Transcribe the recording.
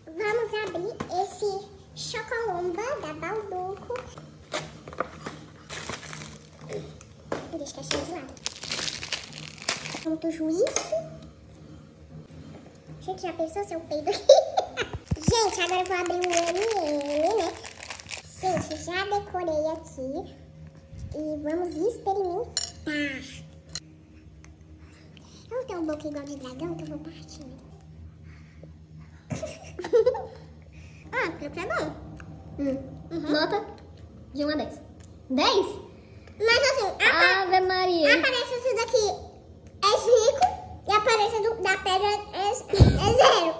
Vamos abrir esse chocolomba da Balduco. Deixa que achei de lado. Ponto juízo. Gente, já pensou seu peido aqui? Gente, agora eu vou abrir o M&M, né? Gente, já decorei aqui. E vamos experimentar. Eu não tenho boca igual de dragão, então eu vou partir. Ah, pior que é bom. Nota de 1 a 10. 10? Mas assim, Ave Maria. a aparência daqui é 5 e a aparência da pedra é 0.